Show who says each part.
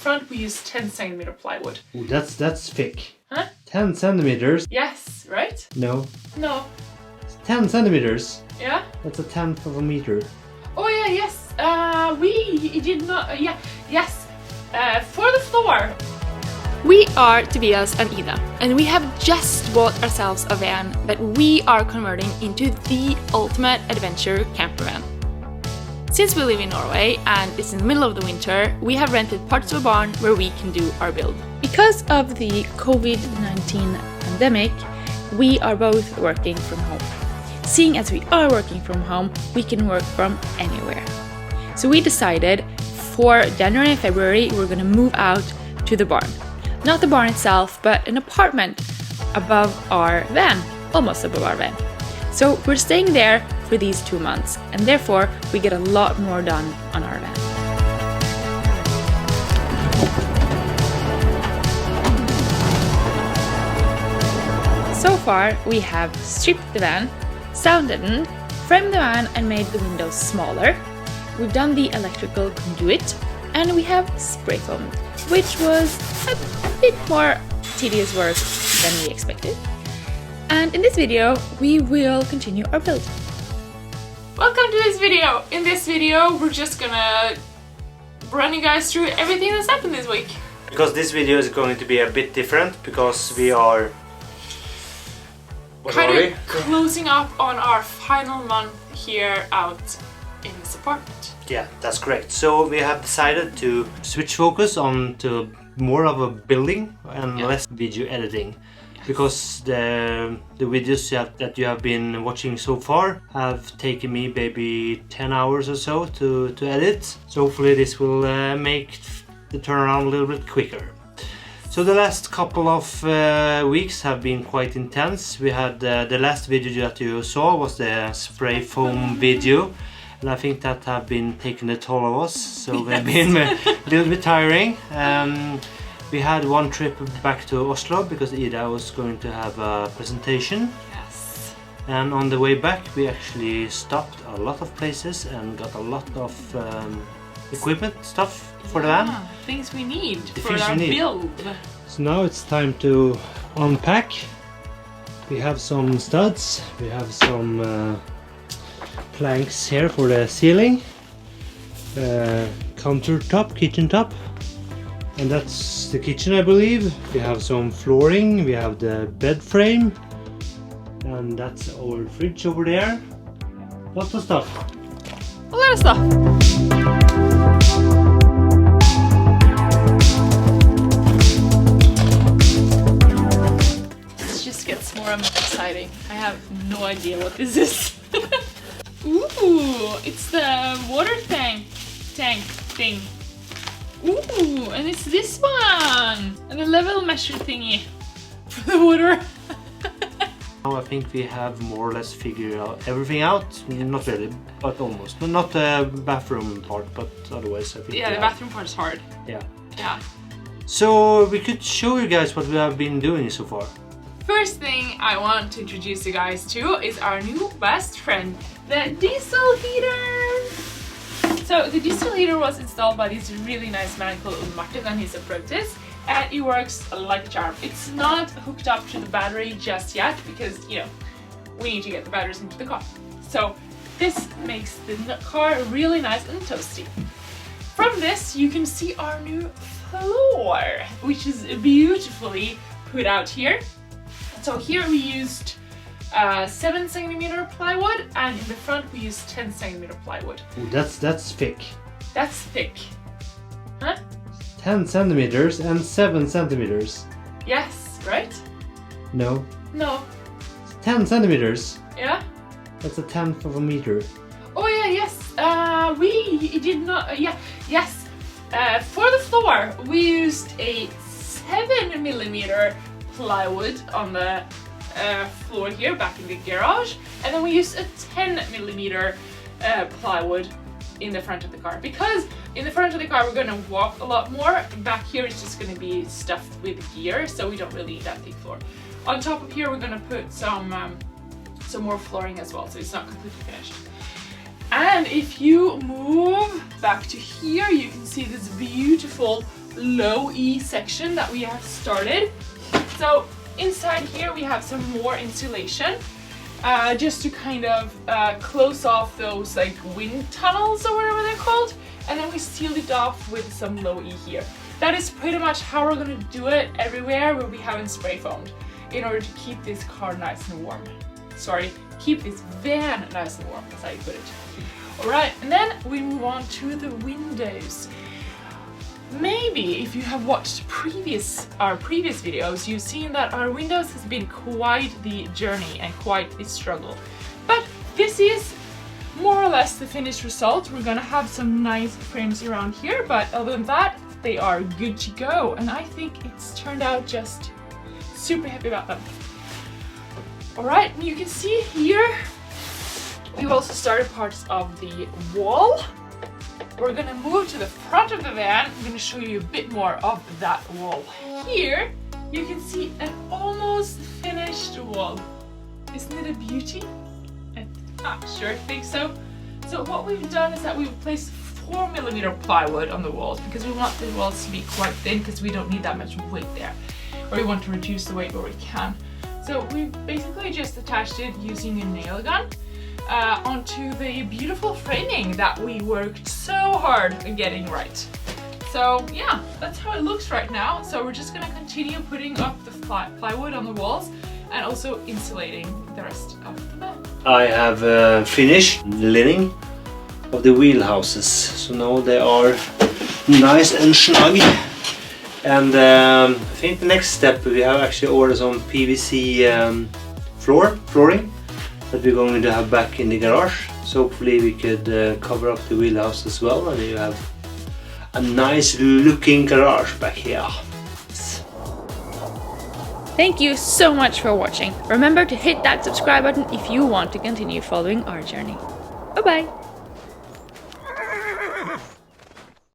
Speaker 1: front we use 10 centimeter plywood.
Speaker 2: Ooh, that's thick.
Speaker 1: Huh?
Speaker 2: 10 centimeters?
Speaker 1: Yes, right?
Speaker 2: No.
Speaker 1: No.
Speaker 2: 10 centimeters?
Speaker 1: Yeah?
Speaker 2: That's a tenth of a meter.
Speaker 1: Oh yeah, yes. We did not, yes. For the floor. We are Tobias and Ida, and we have just bought ourselves a van that we are converting into the ultimate adventure campervan. Since we live in Norway and it's in the middle of the winter, we have rented parts of a barn where we can do our build. Because of the COVID-19 pandemic, we are both working from home. Seeing as we are working from home, we can work from anywhere. So we decided for January and February we're gonna move out to the barn. Not the barn itself, but an apartment above our van, almost above our van. So we're staying there for these 2 months, and therefore we get a lot more done on our van. So far we have stripped the van, sounded it, framed the van and made the windows smaller. We've done the electrical conduit, and we have spray foamed, which was a bit more tedious work than we expected. And in this video, we will continue our build. Welcome to this video! In this video, we're just gonna run you guys through everything that's happened this week.
Speaker 2: Because this video is going to be a bit different, because we are...
Speaker 1: Kind of closing up on our final month here out in this apartment.
Speaker 2: Yeah, that's correct. So we have decided to switch focus on to more of a building and less video editing. Because the videos that you have been watching so far have taken me maybe 10 hours or so to edit. So hopefully this will make the turnaround a little bit quicker. So the last couple of weeks have been quite intense. We had the last video that you saw was the spray foam video. And I think that have been taking a toll of us. So they've been a little bit tiring. We had one trip back to Oslo because Ida was going to have a presentation.
Speaker 1: Yes.
Speaker 2: And on the way back we actually stopped a lot of places and got a lot of equipment stuff for the van.
Speaker 1: Things we need for our build.
Speaker 2: So now it's time to unpack. We have some studs, we have some planks here for the ceiling, countertop, kitchen top. And that's the kitchen, I believe. We have some flooring, we have the bed frame, and that's our fridge over there. Lots of stuff.
Speaker 1: A lot of stuff. This just gets more and more exciting. I have no idea what this is. Ooh, it's the water tank thing. Ooh, and it's this one! And the level measure thingy for the water.
Speaker 2: Now I think we have more or less figured out everything out. Not really, but almost. Not the bathroom part, but otherwise I think.
Speaker 1: Yeah, the bathroom part is hard.
Speaker 2: Yeah.
Speaker 1: Yeah.
Speaker 2: So we could show you guys what we have been doing so far.
Speaker 1: First thing I want to introduce you guys to is our new best friend, the diesel heater. So the diesel heater was installed by this really nice man called Martin and his apprentice, and it works like a charm. It's not hooked up to the battery just yet because, you know, we need to get the batteries into the car. So this makes the car really nice and toasty. From this you can see our new floor, which is beautifully put out here. So here we used 7 centimeter plywood, and in the front we used 10 centimeter plywood.
Speaker 2: Ooh, that's thick.
Speaker 1: That's thick. Huh?
Speaker 2: 10 centimeters and 7 centimeters.
Speaker 1: Yes, right?
Speaker 2: No.
Speaker 1: No.
Speaker 2: 10 centimeters.
Speaker 1: Yeah?
Speaker 2: That's a tenth of a meter.
Speaker 1: Oh yeah, yes. We did not, yes. For the floor we used a 7 millimeter plywood on the floor here back in the garage, and then we used a 10 millimeter plywood in the front of the car, because in the front of the car we're going to walk a lot more. Back here it's just going to be stuffed with gear, so we don't really need that thick floor. On top of here we're going to put some more flooring as well, so it's not completely finished. And if you move back to here, you can see this beautiful low E section that we have started. So inside here we have some more insulation, just to kind of close off those like wind tunnels or whatever they're called, and then we sealed it off with some low E here. That is pretty much how we're gonna do it everywhere where we haven't spray foamed, in order to keep this car nice and warm. Sorry, keep this van nice and warm, that's how you put it. Alright, and then we move on to the windows. Maybe if you have watched our previous videos, you've seen that our windows has been quite the journey and quite the struggle. But this is more or less the finished result. We're gonna have some nice frames around here, but other than that, they are good to go. And I think it's turned out just super happy about them. Alright, and you can see here, we've also started parts of the wall. We're gonna move to the front of the van. I'm gonna show you a bit more of that wall. Here, you can see an almost finished wall. Isn't it a beauty? I sure think so. So what we've done is that we've placed 4mm plywood on the walls, because we want the walls to be quite thin, because we don't need that much weight there. Or we want to reduce the weight where we can. So we basically just attached it using a nail gun onto the beautiful framing that we worked so hard on getting right. So yeah, that's how it looks right now. So we're just gonna continue putting up the plywood on the walls and also insulating the rest of the van.
Speaker 2: I have finished the lining of the wheel houses, so now they are nice and snug. And I think the next step, we have actually ordered some PVC flooring that we're going to have back in the garage. So hopefully we could cover up the wheelhouse as well, and you have a nice looking garage back here.
Speaker 1: Thank you so much for watching. Remember to hit that subscribe button if you want to continue following our journey. Bye bye!